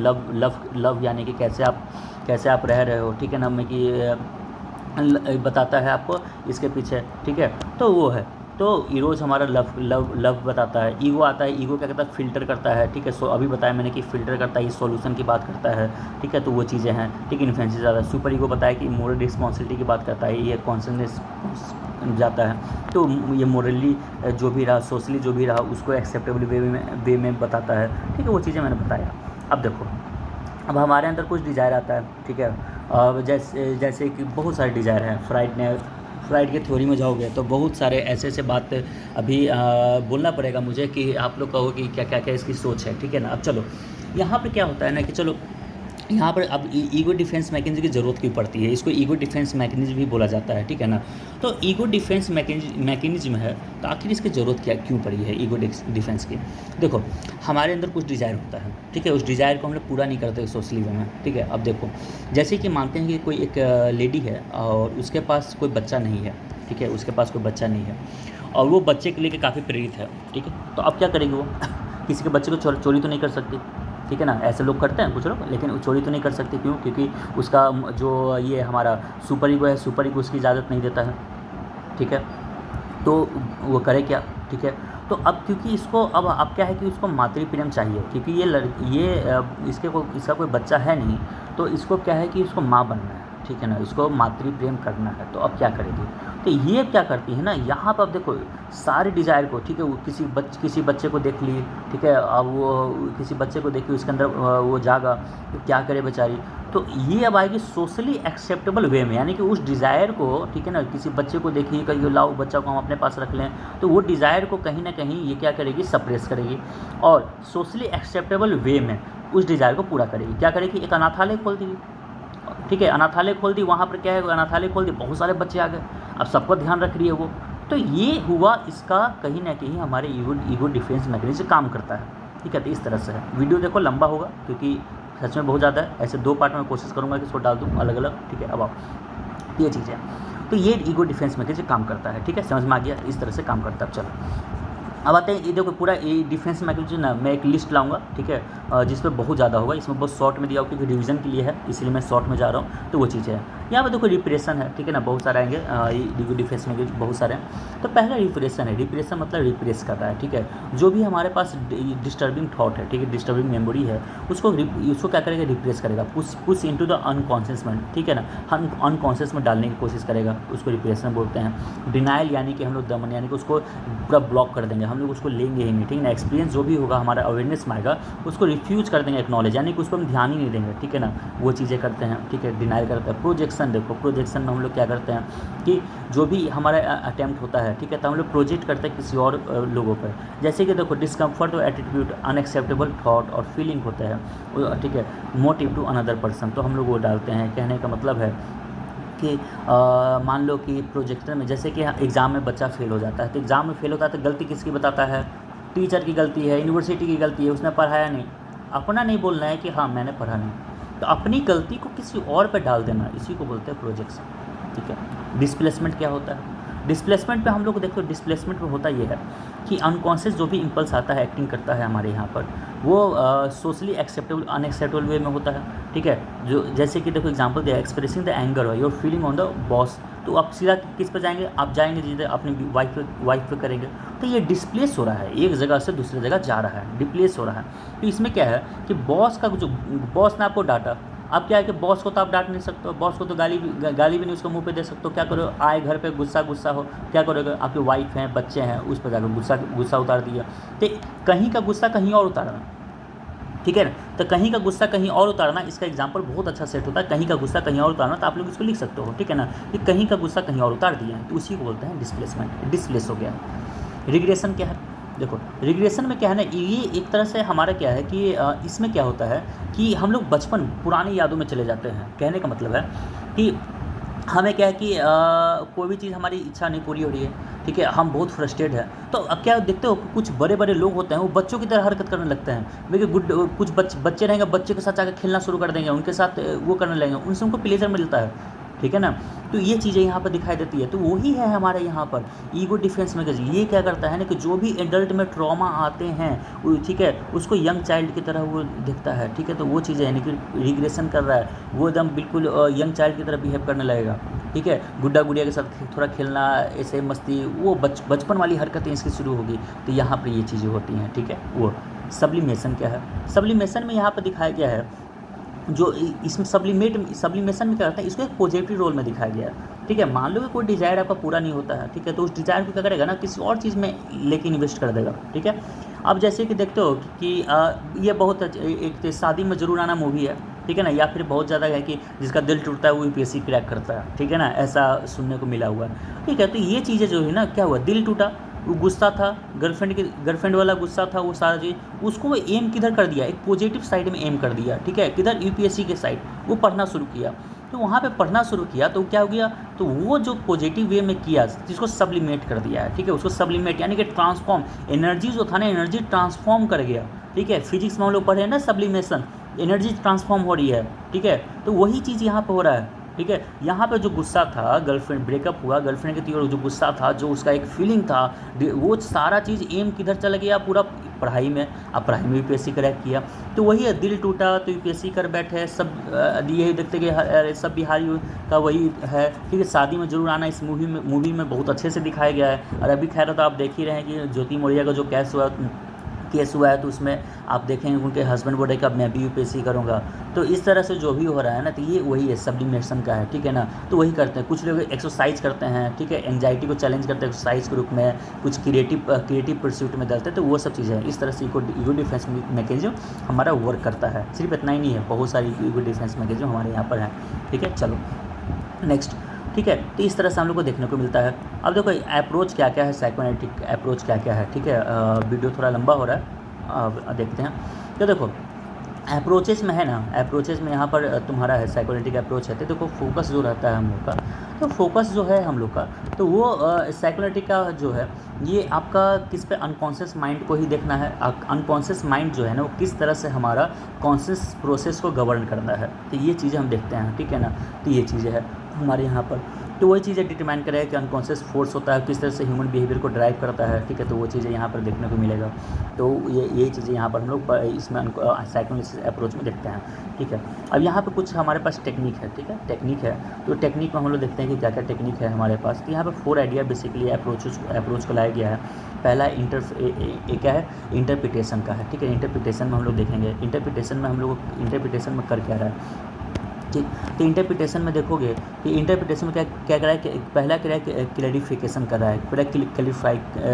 लव यानी कि कैसे आप रह रहे हो, ठीक है ना, में कि बताता है आपको इसके पीछे, ठीक है। तो वो है, तो इरोज हमारा लव बताता है। ईगो आता है, ईगो क्या करता है, फ़िल्टर करता है, ठीक है। सो अभी बताया मैंने कि फ़िल्टर करता है, ये सॉल्यूशन की बात करता है, ठीक है। तो वो चीज़ें हैं, ठीक है। इन्फ्लुएंस ज़्यादा। सुपर ईगो बताया कि मोरल रिस्पॉन्सिबिलिटी की बात करता है, ये कॉन्सनेस जाता है। तो ये मोरली जो भी रहा, सोशली जो भी रहा, उसको एक्सेप्टेबल वे में बताता है, ठीक है। वो चीज़ें मैंने बताया। अब देखो, अब हमारे अंदर कुछ डिज़ायर आता है, ठीक है। अब जैसे कि बहुत सारे डिज़ायर हैं। फ्राइड के थ्योरी में जाओगे तो बहुत सारे ऐसे बात अभी बोलना पड़ेगा मुझे कि आप लोग कहो कि क्या इसकी सोच है, ठीक है ना। अब चलो, यहाँ पे क्या होता है ना कि चलो, यहाँ पर अब ईगो डिफेंस मैकेनिज्म की ज़रूरत क्यों पड़ती है, इसको ईगो डिफेंस मैकेनिज्म भी बोला जाता है, ठीक है ना। तो ईगो डिफेंस मैकेनिज्म है, तो आखिर इसकी ज़रूरत क्यों पड़ी है ईगो डिफेंस की। देखो, हमारे अंदर कुछ डिज़ायर होता है, ठीक है, उस डिज़ायर को हम लोग पूरा नहीं करते सोशली वे में, ठीक है। अब देखो, जैसे कि मानते हैं कि कोई एक लेडी है और उसके पास कोई बच्चा नहीं है, ठीक है, उसके पास कोई बच्चा नहीं है और वो बच्चे के लिए काफ़ी प्रेरित है, ठीक है। तो अब क्या करेगी वो किसी के बच्चे को चोरी तो नहीं कर सकती, ठीक है ना। ऐसे लोग करते हैं कुछ लोग, लेकिन चोरी तो नहीं कर सकते, क्यों? क्योंकि उसका जो ये हमारा सुपर ईगो है, सुपर ईगो उसकी इजाज़त नहीं देता है, ठीक है। तो वो करे क्या, ठीक है। तो अब क्योंकि इसको अब क्या है कि उसको मातृ प्रेम चाहिए, क्योंकि इसका कोई बच्चा है नहीं, तो इसको क्या है कि इसको माँ बनना है, ठीक है ना, इसको मातृ प्रेम करना है। तो अब क्या करेगी, तो ये क्या करती है ना, यहाँ पर अब देखो सारे डिज़ायर को, ठीक है, वो किसी बच्चे को देख ली, ठीक है, अब वो किसी बच्चे को देखी, उसके अंदर वो जागा, तो क्या करे बेचारी। तो ये अब आएगी सोशली एक्सेप्टेबल वे में, यानी कि उस डिज़ायर को, ठीक है ना, किसी बच्चे को देखी, कहीं लाओ बच्चा को हम अपने पास रख लें, तो वो डिज़ायर को कहीं ना कहीं ये क्या करेगी, सप्रेस करेगी और सोशली एक्सेप्टेबल वे में उस डिज़ायर को पूरा करेगी। क्या करेगी, एक अनाथालय खोल देगी, ठीक है, अनाथालय खोल दी। वहाँ पर क्या है, अनाथालय खोल दी, बहुत सारे बच्चे आ गए, अब सबका ध्यान रख रही है वो। तो ये हुआ, इसका कहीं ना कहीं हमारे ईगो डिफेंस मैकेनिज्म काम करता है, ठीक है। तो इस तरह से है, वीडियो देखो लंबा होगा क्योंकि सच में बहुत ज़्यादा है, ऐसे 2 पार्ट में कोशिश करूँगा कि इसको डाल दूँ अलग अलग, ठीक है। अब आप ये चीज़ है, तो ये ईगो डिफेंस मैकेनिज्म काम करता है, ठीक है, समझ में आ गया, इस तरह से काम करता है। अब चलो अब आते हैं, ये देखो पूरा ये डिफेंस मैकेनिज्म ना, मैं एक लिस्ट लाऊंगा, ठीक है, जिसमें बहुत ज़्यादा होगा, इसमें बहुत शॉर्ट में दिया होगा क्योंकि रिवीजन के लिए है, इसलिए मैं शॉर्ट में जा रहा हूँ। तो वो चीज़ है, यहाँ पर देखो रिप्रेशन है, ठीक है ना, बहुत सारे आएंगे, ये डिफेंस में बहुत सारे हैं। तो पहला रिप्रेशन है, रिप्रेशन मतलब रिप्रेस कर रहा है, ठीक है, जो भी हमारे पास डिस्टर्बिंग थॉट है, ठीक है, डिस्टर्बिंग मेमोरी है, उसको क्या करेगा, रिप्रेस करेगा, push into the unconscious mind, ठीक है ना, हम अनकॉन्शियस में डालने की कोशिश करेगा, उसको रिप्रेशन बोलते हैं। डिनाइल यानी कि हम लोग दमन यानी कि उसको पूरा ब्लॉक कर देंगे, हम लोग उसको लेंगे ही नहीं, ठीक है ना। एक्सपीरियंस जो भी होगा हमारा अवेयरनेस में आएगा, उसको रिफ्यूज कर देंगे, एक्नॉलेज यानी कि उसको हम ध्यान ही नहीं देंगे, ठीक है ना, वो चीज़ें करते हैं, ठीक है। डिनाइल करते हैं। प्रोजेक्शन देखो, प्रोजेक्शन में हम लोग क्या करते हैं कि जो भी हमारा अटैम्प्ट होता है, ठीक है, तो हम लोग प्रोजेक्ट करते हैं किसी और लोगों पर। जैसे कि देखो डिस्कम्फर्ट और एटीट्यूड, अनएक्सेप्टेबल थॉट और फीलिंग होता है, ठीक है, मोटिव टू अनदर पर्सन, तो हम लोग वो डालते हैं। कहने का मतलब है कि मान लो कि प्रोजेक्टर में जैसे कि एग्ज़ाम में बच्चा फेल हो जाता है, तो एग्ज़ाम में फेल होता है तो गलती किसकी बताता है, टीचर की गलती है, यूनिवर्सिटी की गलती है, उसने पढ़ाया नहीं। अपना नहीं बोलना है कि हाँ मैंने पढ़ा नहीं, तो अपनी गलती को किसी और पे डाल देना, इसी को बोलते हैं प्रोजेक्शन, ठीक है। डिस्प्लेसमेंट क्या होता है, डिस्प्लेसमेंट पे हम लोग देखो, डिस्प्लेसमेंट में होता ये है कि अनकॉन्शियस जो भी इम्पल्स आता है, एक्टिंग करता है हमारे यहाँ पर, वो सोशली एक्सेप्टेबल अनएक्सेप्टेबल वे में होता है, ठीक है। जो जैसे कि देखो एग्जांपल दिया, एक्सप्रेसिंग द एंगर और your feeling on the boss, तो आप सीधा किस पर जाएंगे, आप जाएंगे सीधे अपनी वाइफ पे करेंगे, तो ये डिस्प्लेस हो रहा है, एक जगह से दूसरी जगह जा रहा है, डिप्लेस हो रहा है। तो इसमें क्या है कि बॉस का जो बॉस ने आपको डांटा, अब क्या है कि बॉस को तो आप डांट नहीं सकते हो, बॉस को तो गाली भी नहीं उसको मुंह पे दे सकते हो, क्या करो, आए घर पे गुस्सा हो, क्या करोगे, आपके वाइफ हैं, बच्चे हैं, उस पर जाकर गुस्सा उतार दिया, तो कहीं का गुस्सा कहीं और उतारना, ठीक है ना। तो कहीं का गुस्सा कहीं और उतारना, इसका एग्जांपल बहुत अच्छा सेट होता है, कहीं का गुस्सा कहीं और उतारना, तो आप लोग इसको लिख सकते हो, ठीक है ना, कि कहीं का गुस्सा कहीं और उतार दिया है, तो उसी को बोलते हैं डिस्प्लेसमेंट, डिस्प्लेस हो गया। रिग्रेशन क्या है, देखो रिग्रेशन में क्या है ना, ये एक तरह से हमारा क्या है कि इसमें क्या होता है कि हम लोग बचपन पुरानी यादों में चले जाते हैं। कहने का मतलब है कि हमें क्या है कि कोई भी चीज़ हमारी इच्छा नहीं पूरी हो रही है, ठीक है, हम बहुत फ्रस्ट्रेट है, तो अब क्या देखते हो कुछ बड़े बड़े लोग होते हैं, वो बच्चों की तरह हरकत करने लगते हैं। देखिए कुछ बच्चे रहेंगे, बच्चे के साथ जाकर खेलना शुरू कर देंगे, उनके साथ वो करने लगेंगे, उनसे उनको प्लेजर मिलता है, ठीक है ना। तो ये चीज़ें यहाँ पर दिखाई देती है, तो वही है हमारे यहाँ पर ईगो डिफेंस मैकेनिज्म। ये क्या करता है ना कि जो भी एडल्ट में ट्रॉमा आते हैं, ठीक है, उसको यंग चाइल्ड की तरह वो दिखता है, ठीक है, तो वो चीज़ें यानी कि रिग्रेशन कर रहा है, वो एकदम बिल्कुल यंग चाइल्ड की तरह बिहेव करने लगेगा, ठीक है, गुड्डा गुड़िया के साथ थोड़ा खेलना, ऐसे मस्ती, वो बचपन वाली हरकतें इसकी शुरू होगी, तो यहाँ पर ये चीज़ें होती हैं, ठीक है। वो सब्लिमेशन क्या है, सब्लिमेशन में यहाँ पर दिखाया गया है, जो इसमें सब्लिमेशन में क्या करता है, इसको एक पॉजिटिव रोल में दिखाया गया है, ठीक है। मान लो कि कोई डिज़ायर आपका पूरा नहीं होता है, ठीक है, तो उस डिज़ायर को क्या करेगा ना, किसी और चीज़ में लेके इन्वेस्ट कर देगा, ठीक है। अब जैसे कि देखते हो कि ये बहुत एक शादी में ज़रूर आना मूवी है, ठीक है ना, या फिर बहुत ज़्यादा है कि जिसका दिल टूटता है वो यूपीएससी क्रैक करता है, ठीक है ना, ऐसा सुनने को मिला हुआ है, ठीक है। तो ये चीज़ें जो है ना, क्या हुआ, दिल टूटा, वो गुस्सा था, गर्लफ्रेंड वाला गुस्सा था, वो सारा चीज़ उसको वो एम किधर कर दिया, एक पॉजिटिव साइड में एम कर दिया, ठीक है, किधर, यूपीएससी के साइड वो पढ़ना शुरू किया। तो वहाँ पे पढ़ना शुरू किया तो क्या हो गया, तो वो जो पॉजिटिव वे में किया जिसको सब्लिमेट कर दिया है, ठीक है, उसको सब्लिमेट यानी कि ट्रांसफॉर्म, एनर्जी जो था ना, एनर्जी ट्रांसफॉर्म कर गया, ठीक है। फिजिक्स में हम लोग पढ़े हैं ना, सब्लिमेशन, एनर्जी ट्रांसफॉर्म हो रही है, ठीक है, तो वही चीज़ यहाँ पर हो रहा है, ठीक है। यहाँ पे जो गुस्सा था, गर्लफ्रेंड ब्रेकअप हुआ, गर्लफ्रेंड के तीर जो गुस्सा था, जो उसका एक फीलिंग था, वो सारा चीज़ एम किधर चला गया, पूरा पढ़ाई में। अब पढ़ाई में यूपीएससी क्रैक किया, तो वही है, दिल टूटा तो यूपीएससी कर बैठे, सब यही देखते कि सब बिहारी का वही है, ठीक है। शादी में जरूर आना इस मूवी में बहुत अच्छे से दिखाया गया है। और अभी खैर तो आप देख ही रहे हैं कि ज्योति मौर्य का जो केस हुआ है, तो उसमें आप देखेंगे उनके हस्बैंड बोले कि अब मैं भी यूपीएससी करूँगा। तो इस तरह से जो भी हो रहा है ना, तो ये वही है, सब्लिमेशन का है, ठीक है ना। तो वही करते हैं, कुछ लोग एक्सरसाइज करते हैं, ठीक है, एंजाइटी को चैलेंज करते हैं एक्सरसाइज के रूप में, कुछ क्रिएटिव परस्यूट में डालते हैं, तो वो सब चीज़ें हैं। इस तरह से ईगो डिफेंस मैकेनिज्म हमारा वर्क करता है। सिर्फ इतना ही नहीं है, बहुत सारी ईगो डिफेंस मैकेनिज्म हमारे यहाँ पर है, ठीक है। चलो नेक्स्ट, ठीक है, तो इस तरह से हम लोग को देखने को मिलता है। अब देखो अप्रोच क्या क्या है, साइकोएनालिटिक अप्रोच क्या क्या है, ठीक है। वीडियो थोड़ा लंबा हो रहा है, अब देखते हैं। तो देखो अप्रोचेस में है ना, अप्रोचेस में यहाँ पर तुम्हारा है साइकोएनालिटिक अप्रोच है, तो देखो फोकस जो रहता है हम लोग का, तो फोकस जो है हम लोग का, तो वो साइकोलॉजी का जो है ये आपका किस पे, अनकॉन्शियस माइंड को ही देखना है। अनकॉन्शियस माइंड जो है ना वो किस तरह से हमारा कॉन्शियस प्रोसेस को गवर्न करता है, तो ये चीज़ें हम देखते हैं, ठीक है ना। तो ये चीज़ें है हमारे यहाँ पर, तो वही चीज़ें डिटरमाइन करेगा कि अनकॉन्शियस फोर्स होता है किस तरह से ह्यूमन बिहेवियर को ड्राइव करता है, ठीक है। तो वो चीज़ें यहाँ पर देखने को मिलेगा। तो ये चीज़ें यहाँ पर हम लोग इसमें साइकोएनालिसिस अप्रोच में देखते हैं, ठीक है। अब यहाँ पे कुछ हमारे पास टेक्निक है, ठीक है, टेक्निक है। तो टेक्निक में हम लोग देखते हैं कि क्या क्या टेक्निक है हमारे पास। तो यहाँ पर 4 आइडिया बेसिकली अप्रोच को लाया गया है। पहला क्या है, इंटरप्रिटेशन का है, ठीक है। इंटरप्रिटेशन में हम लोग देखेंगे, इंटरप्रिटेशन में हम लोग इंटरप्रिटेशन में कर क्या रहा है, ठीक। तो इंटरप्रिटेशन में देखोगे कि इंटरप्रिटेशन में क्या क्या कर रहा है कि पहला क्या है, क्लैरिफिकेशन कर रहा है, पहला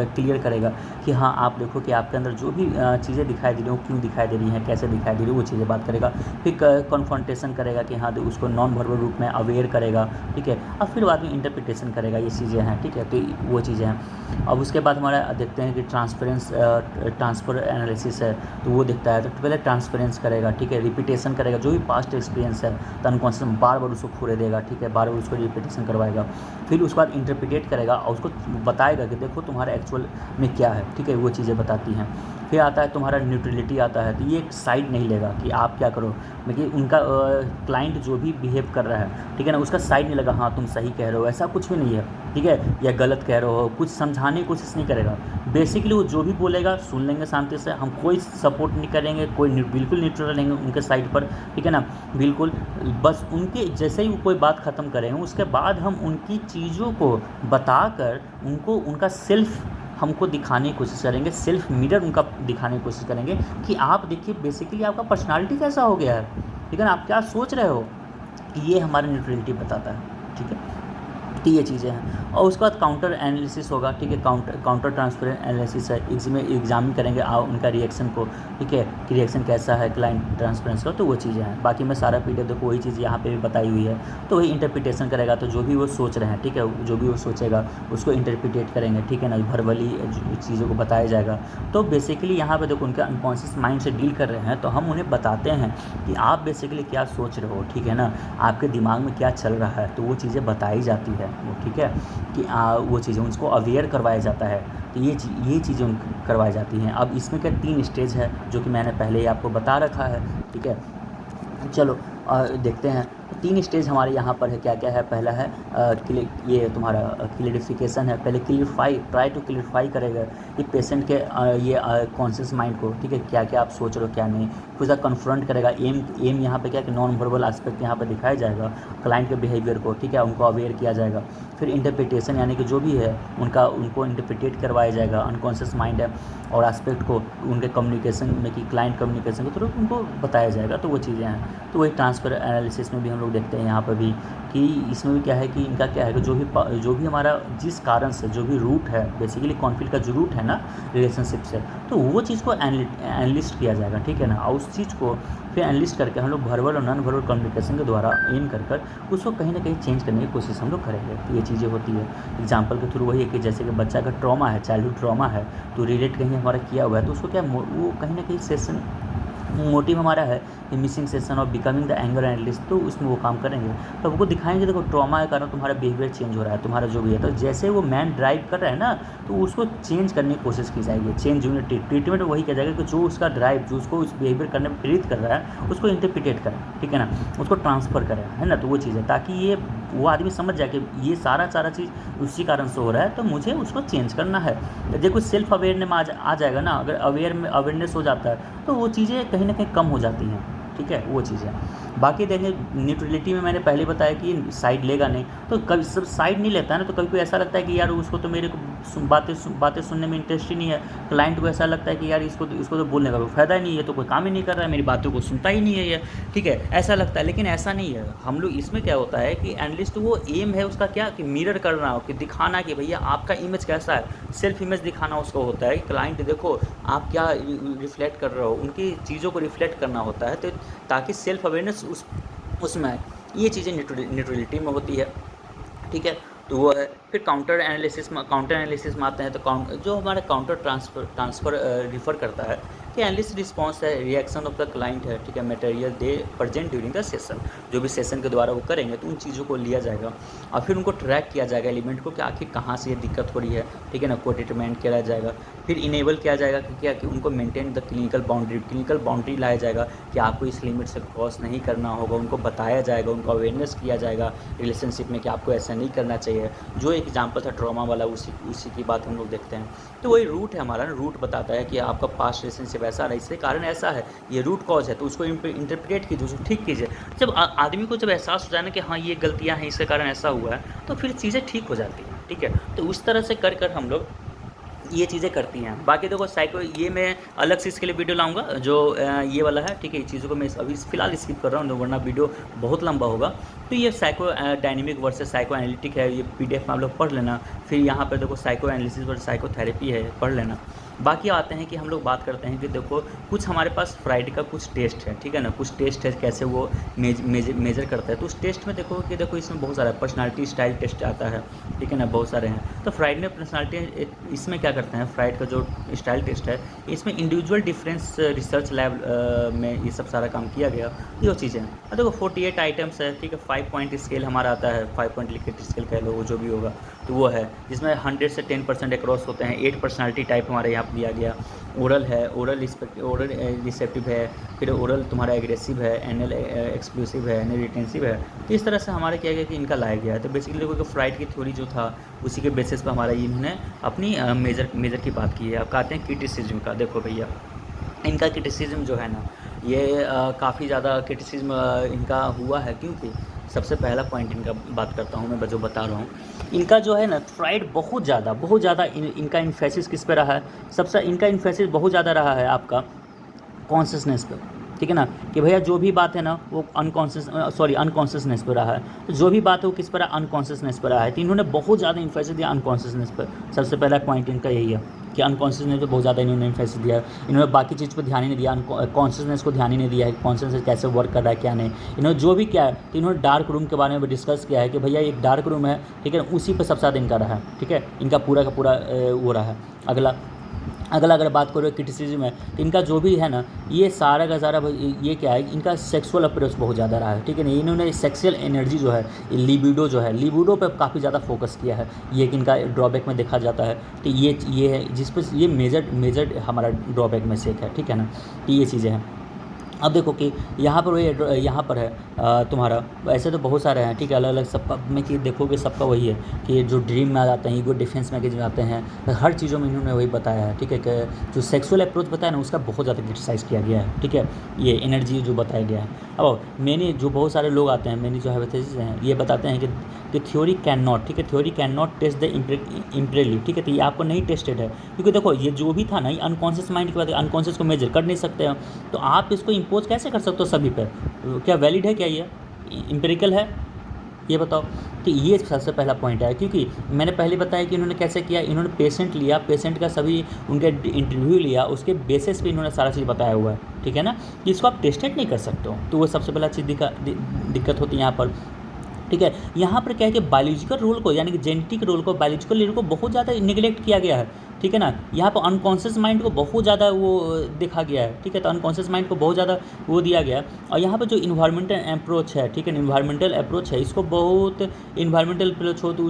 क्लियर करेगा कि हाँ आप देखो कि आपके अंदर जो भी चीज़ें दिखाई दे रही हैं वो क्यों दिखाई दे रही हैं, कैसे दिखाई दे रही है, वो चीज़ें बात करेगा। फिर कन्फ्रंटेशन करेगा कि हाँ उसको नॉन वर्बल रूप में अवेयर करेगा, ठीक है। और फिर बाद में इंटरप्रिटेशन करेगा, ये चीज़ें हैं, ठीक है। तो वो चीज़ें हैं। अब उसके बाद हमारा देखते हैं कि ट्रांसफर एनालिसिस है, तो वो देखता है। तो पहले ट्रांसफरेंस करेगा, ठीक है, रिपीटेशन करेगा, जो भी पास्ट एक्सपीरियंस है तो अनकॉन्शियस बार बार उसको खोले देगा, ठीक है, बार बार उसको रिपीटेशन करवाएगा। फिर उसके बाद इंटरप्रिटेट करेगा और उसको बताएगा कि देखो तुम्हारा एक्चुअल में क्या है, ठीक है, वो चीज़ें बताती हैं। फिर आता है तुम्हारा न्यूट्रलिटी आता है, तो ये एक साइड नहीं लेगा कि आप क्या करो, देखिए उनका क्लाइंट जो भी बिहेव कर रहा है, ठीक है ना, उसका साइड नहीं लगा, हाँ तुम सही कह रहे हो, ऐसा कुछ भी नहीं है, ठीक है, या गलत कह रहे हो, कुछ समझाने की कोशिश नहीं करेगा। बेसिकली वो जो भी बोलेगा सुन लेंगे शांति से, हम कोई सपोर्ट नहीं करेंगे, कोई बिल्कुल न्यूट्रल रहेंगे उनके साइड पर, ठीक है ना, बिल्कुल। बस उनके जैसे ही वो कोई बात ख़त्म करेंगे उसके बाद हम उनकी चीज़ों को बताकर उनको उनका सेल्फ हमको दिखाने की कोशिश करेंगे, सेल्फ मिरर उनका दिखाने की कोशिश करेंगे कि आप देखिए बेसिकली आपका पर्सनालिटी कैसा हो गया है, ठीक है ना, आप क्या सोच रहे हो, ये हमारा न्यूट्रलिटी बताता है, ठीक है। तो ये चीज़ें हैं। और उसके बाद काउंटर एनालिसिस होगा, ठीक है, काउंटर ट्रांसफर एनालिसिस है, इसमें एग्जामिन करेंगे उनका रिएक्शन को, ठीक है, कि रिएक्शन कैसा है क्लाइंट ट्रांसपेरेंस का, तो वो चीज़ें हैं। बाकी मैं सारा पीडीएफ देखो वही चीज़ यहाँ पे भी बताई हुई है। तो वही इंटरप्रिटेशन करेगा, तो जो भी वो सोच रहे हैं, ठीक है, जो भी वो सोचेगा उसको इंटरप्रिटेट करेंगे, ठीक है ना, वर्बली चीज़ों को बताया जाएगा। तो बेसिकली यहाँ पर देखो उनके अनकॉन्शियस माइंड से डील कर रहे हैं, तो हम उन्हें बताते हैं कि आप बेसिकली क्या सोच रहे हो, ठीक है ना, आपके दिमाग में क्या चल रहा है, तो वो चीज़ें बताई जाती है वो, ठीक है, कि वो चीज़ें उसको अवेयर करवाया जाता है। तो ये चीज़ें करवाई जाती हैं। अब इसमें क्या 3 स्टेज है जो कि मैंने पहले ही आपको बता रखा है, ठीक है। चलो देखते हैं। 3 स्टेज हमारे यहाँ पर है, क्या क्या है। पहला है ये तुम्हारा क्लियरिफिकेशन है, पहले ट्राई टू क्लियरिफाई करेगा कि पेशेंट के ये कॉन्शियस माइंड को, ठीक है, क्या क्या आप सोच रहे हो क्या नहीं। फिर उसका कन्फ्रंट करेगा, एम यहाँ पे क्या कि नॉन वर्बल एस्पेक्ट यहाँ पे दिखाया जाएगा क्लाइंट के बिहेवियर को, ठीक है, उनको अवेयर किया जाएगा। फिर इंटरप्रिटेशन यानी कि जो भी है उनको इंटरप्रिटेट करवाया जाएगा, अनकॉन्शियस माइंड है और एस्पेक्ट को उनके कम्युनिकेशन में कि क्लाइंट कम्युनिकेशन के थ्रू उनको बताया जाएगा। तो वो चीज़ें हैं। तो वही ट्रांसफर एनालिसिस में भी हम लोग देखते हैं यहाँ पर भी कि इसमें भी क्या है कि इनका क्या है कि जो भी हमारा जिस कारण से जो भी रूट है, बेसिकली कॉन्फ्लिक्ट का जो रूट है ना रिलेशनशिप से, तो वो चीज़ को एनालिस्ट किया जाएगा, ठीक है ना। और उस चीज़ को फिर एनालिस्ट करके हम लोग वर्बल और नॉन वर्बल कम्युनिकेशन के द्वारा एम कर उसको कहीं ना कहीं चेंज करने की कोशिश हम लोग करेंगे। तो ये चीज़ें होती है एग्जाम्पल के थ्रू। वही है कि जैसे कि बच्चा का ट्रॉमा है, चाइल्डहुड ट्रॉमा है, तो रिलेट कहीं हमारा किया हुआ है, तो उसको क्या वो कहीं ना कहीं सेशन मोटिव हमारा है कि missing session of becoming the anger analyst, तो उसमें वो काम करेंगे। तो आपको दिखाएंगे देखो ट्रॉमा के कारण तुम्हारा बिहेवियर चेंज हो रहा है, तुम्हारा जो भी है, तो जैसे वो मैन ड्राइव कर रहा है ना, तो उसको चेंज करने की कोशिश की जाएगी। चेंज यूनिट ट्रीटमेंट वही किया जाएगा कि जो उसका ड्राइव, जो उसको उस बिहेवियर करने में प्रेरित कर रहा है, उसको इंटरप्रिटेट करें, ठीक है ना, उसको ट्रांसफ़र करें, है ना। तो वो चीज़ है ताकि ये वो आदमी समझ जाए कि ये सारा चीज़ उसी कारण से हो रहा है, तो मुझे उसको चेंज करना है। देखो सेल्फ अवेयरनेस में आ जाएगा ना, अगर अवेयरनेस हो जाता है तो वो चीज़ें कहीं ना कहीं कम हो जाती हैं, ठीक है, वो चीज़ है। बाकी देखें न्यूट्रलिटी में मैंने पहले बताया कि साइड लेगा नहीं, तो कभी सब साइड नहीं लेता है ना, तो कभी कोई ऐसा लगता है कि यार उसको तो मेरे को बातें सुनने में इंटरेस्ट ही नहीं है। क्लाइंट को ऐसा लगता है कि यार इसको तो बोलने का कोई फ़ायदा ही नहीं है, तो कोई काम ही नहीं कर रहा है, मेरी बातों को सुनता ही नहीं है ये, ठीक है, ऐसा लगता है। लेकिन ऐसा नहीं है। हम लोग इसमें क्या होता है कि एनालिस्ट वो एम है उसका क्या कि मिरर करना हो, कि दिखाना कि भैया आपका इमेज कैसा है, सेल्फ इमेज दिखाना उसको होता है कि क्लाइंट देखो आप क्या रिफ्लेक्ट कर रहे हो, उनकी चीज़ों को रिफ्लेक्ट करना होता है, तो ताकि सेल्फ अवेयरनेस उसमें आए। ये चीज़ें न्यूट्रलिटी में होती है, ठीक है। तो वो है। फिर काउंटर एनालिसिस में आते हैं, तो जो हमारा काउंटर ट्रांसफ़र रिफ़र करता है कि एनालिस्ट रिस्पॉन्स है, रिएक्शन ऑफ द क्लाइंट है, ठीक है, material they present during the session, जो भी सेशन के द्वारा वो करेंगे तो उन चीज़ों को लिया जाएगा और फिर उनको ट्रैक किया जाएगा एलिमेंट को कि आखिर कहाँ से ये दिक्कत हो रही है, ठीक है ना, को डिटरमाइन किया जाएगा। फिर इनेबल किया जाएगा कि क्या कि उनको मेंटेन द क्लिनिकल बाउंड्री लाया जाएगा कि आपको इस लिमिट से क्रॉस नहीं करना होगा, उनको बताया जाएगा, उनको अवेयरनेस किया जाएगा रिलेशनशिप में कि आपको ऐसा नहीं करना चाहिए। जो एग्जाम्पल था ट्रॉमा वाला, उसी की बात हम लोग देखते हैं। तो वही रूट है हमारा, रूट बताता है कि आपका पास्ट रिलेशनशिप ऐसा रहा, इसके कारण ऐसा है, ये रूट कॉज है, तो उसको इंटरप्रेट कीजिए, उसको ठीक कीजिए। जब आदमी को जब एहसास हो जाए ना कि हाँ ये गलतियाँ हैं, इसके कारण ऐसा हुआ है, तो फिर चीज़ें ठीक हो जाती हैं, ठीक है। तो उस तरह से कर हम लोग ये चीज़ें करती हैं। बाकी देखो साइको, ये मैं अलग से इसके लिए वीडियो लाऊंगा जो ये वाला है, ठीक है। ये चीज़ों को मैं अभी फ़िलहाल स्किप कर रहा हूँ वरना वीडियो बहुत लंबा होगा। तो ये psycho dynamic versus psycho analytic है, ये पीडीएफ में आप लोग पढ़ लेना। फिर यहाँ पर देखो साइको एनालिसिस वर्सेस साइकोथेरेपी है, पढ़ लेना। बाकी आते हैं कि हम लोग बात करते हैं कि देखो कुछ हमारे पास फ्राइड का कुछ टेस्ट है, ठीक है ना, कुछ टेस्ट है कैसे वो मेजर करता है। तो उस टेस्ट में देखो इसमें बहुत सारा पर्सनालिटी स्टाइल टेस्ट आता है, ठीक है ना, बहुत सारे हैं। तो फ्राइड में पर्सनालिटी, इसमें क्या करते हैं, फ्राइड का जो स्टाइल टेस्ट है इसमें इंडिविजुअल डिफरेंस रिसर्च लैब में ये सब सारा काम किया गया, ये वो चीज़ें हैं। देखो 48 आइटम्स है, ठीक है। 5 पॉइंट स्केल हमारा आता है, 5 पॉइंट लिखित स्केल कह लो, वो जो भी होगा तो वो है, जिसमें 100 से 10% अक्रॉस होते हैं। 8 पर्सनालिटी टाइप हमारे यहाँ पर दिया गया। ओरल है, ओरल रिसेप्टिव है, फिर ओरल तुम्हारा एग्रेसिव है, एनएल एक्सक्लूसिव है, एनएल रिटेंसिव है। तो इस तरह से हमारे क्या गया कि इनका लाया गया है। तो बेसिकली देखो कि फ्राइड की थ्योरी जो था उसी के बेसिस पर हमारा इन्होंने अपनी मेजर की बात की है। अब कहते हैं क्रिटिसिज्म का। देखो भैया इनका क्रिटिसिज्म जो है ना, ये काफ़ी ज़्यादा क्रिटिसिज्म इनका हुआ है, क्योंकि सबसे पहला पॉइंट इनका बात करता हूँ मैं, जो बता रहा हूँ इनका जो है ना, फ्राइड बहुत ज़्यादा इनका इन्फेसिस किस पे रहा है, सबसे इनका इन्फेसिस बहुत ज़्यादा रहा है आपका कॉन्शियसनेस पे, ठीक है ना, कि भैया जो भी बात है ना वो अनकॉन्शियसनेस पर रहा है। तो जो भी बात है वो किस पर, अनकॉन्शियसनेस पर रहा है। तो इन्होंने बहुत ज़्यादा इन्फेसिस दिया अनकॉन्शियसनेस पर। सबसे पहला पॉइंट इनका यही है कि अनकॉन्शियसनेस पे बहुत ज़्यादा इन्होंने इन्फेसिस दिया। इन्होंने बाकी चीज़ पर ध्यान ही नहीं दिया, कॉन्शियसनेस को ध्यान ही नहीं दिया है, कॉन्शियसनेस कैसे वर्क कर रहा है क्या नहीं। इन्होंने जो भी किया है तो इन्होंने डार्क रूम के बारे में डिस्कस किया है कि भैया एक डार्क रूम है, ठीक है, उसी पर सबसे ज़्यादा इनका रहा है, ठीक है, इनका पूरा का पूरा वो रहा है। अगला अगर बात करो क्रिटिसिज्म है, तो इनका जो भी है ना, ये सारा का सारा ये क्या है, इनका सेक्सुअल अप्रोच बहुत ज़्यादा रहा है, ठीक है ना। इन्होंने सेक्सुअल एनर्जी जो है, लिबिडो जो है, लिबिडो पे काफ़ी ज़्यादा फोकस किया है, ये कि इनका ड्रॉबैक में देखा जाता है। तो ये है जिस पर ये मेजर हमारा ड्रॉबैक में से एक है, ठीक है ना। तो ये चीज़ें हैं। अब देखो कि यहाँ पर है तुम्हारा, ऐसे तो बहुत सारे हैं, ठीक है, अलग अलग सबका में कि देखोगे सबका वही है कि जो ड्रीम में आ जाते हैं, ईगो डिफेंस मैगजीन में आते हैं, हर चीज़ों में इन्होंने वही बताया है, ठीक है, कि जो सेक्सुअल अप्रोच बताया ना उसका बहुत ज़्यादा क्रिटिसाइज़ किया गया है, ठीक है, ये एनर्जी जो बताया गया है। अब मैंने जो बहुत सारे लोग आते हैं, मैंने जो हाइपोथेसिस हैं ये बताते हैं कि थ्योरी कैन नॉट, ठीक है, theory can not test the empirically, ठीक है। तो ये आपको नहीं टेस्टेड है, क्योंकि देखो ये जो भी था ना, ये अनकॉन्शियस माइंड की बात है, अनकॉन्शियस को मेजर कर नहीं सकते हैं, तो आप इसको इम्पोज कैसे कर सकते हो सभी पे, क्या वैलिड है, क्या ये इम्पेरिकल है, ये बताओ। तो ये सबसे पहला पॉइंट है, क्योंकि मैंने पहले बताया कि इन्होंने कैसे किया, इन्होंने पेशेंट लिया, पेशेंट का सभी उनके इंटरव्यू लिया, उसके बेसिस पे इन्होंने सारा चीज़ बताया हुआ है, ठीक है ना, कि इसको आप टेस्टेड नहीं कर सकते हो। तो वो सबसे पहला चीज़ दिक्कत होती है यहाँ पर, ठीक है। यहाँ पर क्या है कि बायोलॉजिकल रोल को, यानी कि जेनेटिक रोल को, बायोलॉजिकल रोल को बहुत ज़्यादा निगलेक्ट किया गया है, ठीक है ना। यहाँ पर अनकॉन्शियस माइंड को बहुत ज़्यादा वो देखा गया है, ठीक है, तो अनकॉन्शियस माइंड को बहुत ज़्यादा वो दिया गया है। और यहाँ पर जो इन्वायरमेंटल अप्रोच है, ठीक है, इन्वायरमेंटल अप्रोच है, इसको बहुत इन्वायरमेंटल अप्रोच हो तो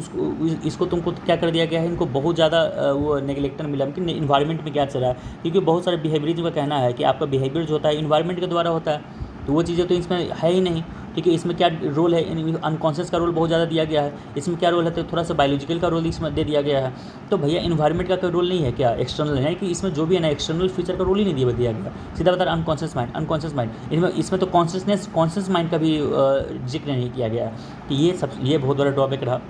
इसको तुमको क्या कर दिया गया है, इनको बहुत ज़्यादा वो नेगलेक्टर मिला कि इन्वायरमेंट में क्या चल रहा है, क्योंकि बहुत सारे बिहेवियरिज्म का कहना है कि आपका बिहेवियर जो होता है इन्वायरमेंट के द्वारा होता है, तो वो चीज़ें तो इसमें है ही नहीं, ठीक है। इसमें क्या रोल है, अनकॉन्शियस का रोल बहुत ज़्यादा दिया गया है, इसमें क्या रोल है, तो थोड़ा सा बायोलॉजिकल का रोल इसमें दे दिया गया है। तो भैया इन्वायरमेंट का कोई रोल नहीं है क्या, एक्सटर्नल है कि इसमें जो भी है ना एक्सटर्नल फीचर का रोल ही नहीं दिया गया, सीधा बता रहा अनकॉन्शियस माइंड इसमें तो कॉन्शियस माइंड का भी जिक्र नहीं किया गया है। तो ये बहुत बड़ा ड्रॉबैक रहा।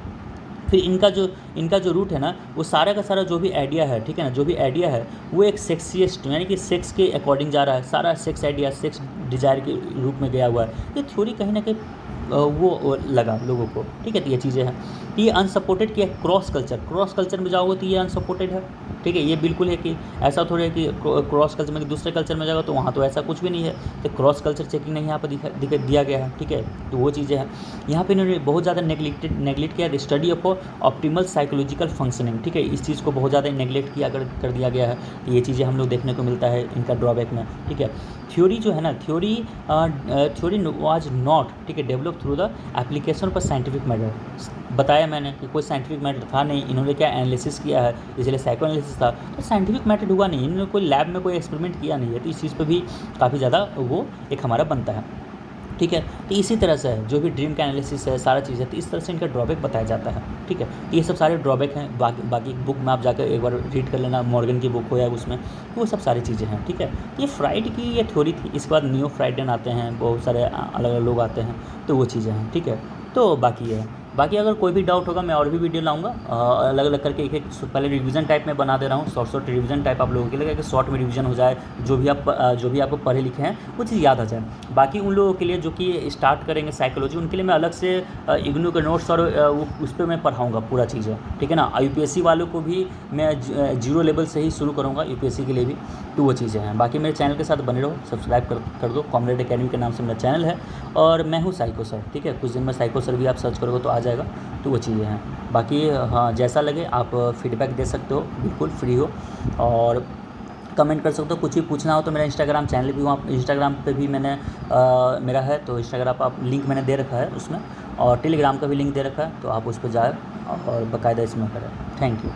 फिर इनका जो रूट है ना, वो सारा का सारा जो भी आइडिया है, ठीक है ना, जो भी आइडिया है वो एक सेक्सियस्ट, यानी कि सेक्स के अकॉर्डिंग जा रहा है, सारा सेक्स आइडिया सेक्स डिज़ायर के रूप में गया हुआ है। ये थ्योरी कहीं ना कहीं वो लगा लोगों को, ठीक है। तो ये चीज़ें हैं। तो ये अनसपोर्टेड किया क्रॉस कल्चर में जाओगे तो ये अनसपोर्टेड है, ठीक है। ये बिल्कुल है कि ऐसा थोड़ी है कि क्रॉस कल्चर में कि दूसरे कल्चर में जाओगे तो वहाँ तो ऐसा कुछ भी नहीं है। तो क्रॉस कल्चर चेकिंग नहीं यहाँ पर दिया गया है, ठीक है। तो वो चीज़ें हैं। यहाँ पे इन्होंने बहुत ज़्यादा नेगलेक्ट किया study of optimal psychological functioning, ठीक है। इस चीज़ को बहुत ज़्यादा नेगलेक्ट किया कर दिया गया है। तो ये चीज़ें हम लोग देखने को मिलता है इनका ड्रॉबैक में, ठीक है। थ्योरी जो है ना, थ्योरी वाज नॉट, ठीक है, डेवलप थ्रू द एप्लीकेशन पर साइंटिफिक मेथड। बताया मैंने कि कोई साइंटिफिक मेथड था नहीं, इन्होंने क्या एनालिसिस किया है, इसलिए साइको एनालिसिस था। तो साइंटिफिक मेथड हुआ नहीं, इन्होंने कोई लैब में कोई एक्सपेरिमेंट किया नहीं है। तो इस चीज़ पे भी काफ़ी ज़्यादा वो एक हमारा बनता है, ठीक है। तो इसी तरह से है जो भी ड्रीम का एनालिसिस है, सारा चीज़ है, तो इस तरह से इनका ड्रॉबैक बताया जाता है, ठीक है। तो ये सब सारे ड्रॉबैक हैं। बाकी बुक में आप जाकर एक बार रीड कर लेना, मॉर्गन की बुक हो या उसमें, तो वो सब सारी चीज़ें हैं, ठीक है। तो ये फ्राइड की ये थ्योरी थी। इसके बाद नियो फ्राइडन आते हैं, बहुत सारे अलग अलग लोग आते हैं, तो वो चीज़ें हैं, ठीक है। तो बाकी ये है। बाकी अगर कोई भी डाउट होगा मैं और भी वीडियो लाऊंगा, अलग अलग करके एक पहले रिवीजन टाइप में बना दे रहा हूँ, शॉर्ट रिवीजन टाइप आप लोगों के लिए, कि शॉर्ट में रिवीजन हो जाए, जो भी आपको पढ़े लिखे हैं वो चीज़ याद आ जाए। बाकी उन लोगों के लिए जो कि स्टार्ट करेंगे साइकोलॉजी, उनके लिए मैं अलग से इग्नू के नोट्स और उस पर मैं पढ़ाऊँगा पूरा चीज़ें, ठीक है ना। यूपीएससी वालों को भी मैं जीरो लेवल से ही शुरू करूँगा, यूपीएससी के लिए भी। तो वो चीज़ें हैं। बाकी मेरे चैनल के साथ बने रहो, सब्सक्राइब कर दो। कॉमरेड एकेडमी के नाम से मेरा चैनल है, और मैं हूँ साइको सर, ठीक है। कुछ दिन में साइको सर भी आप सर्च करोगे तो आ जाएगा। तो वो चीज़ें हैं। बाकी हाँ, जैसा लगे आप फीडबैक दे सकते हो, बिल्कुल फ्री हो, और कमेंट कर सकते हो। कुछ भी पूछना हो तो मेरा इंस्टाग्राम चैनल भी, वहाँ इंस्टाग्राम पे भी मैंने मेरा है, तो इंस्टाग्राम आप लिंक मैंने दे रखा है उसमें, और टेलीग्राम का भी लिंक दे रखा है, तो आप उस पर जाए और बाकायदा इसमें करें। Thank you.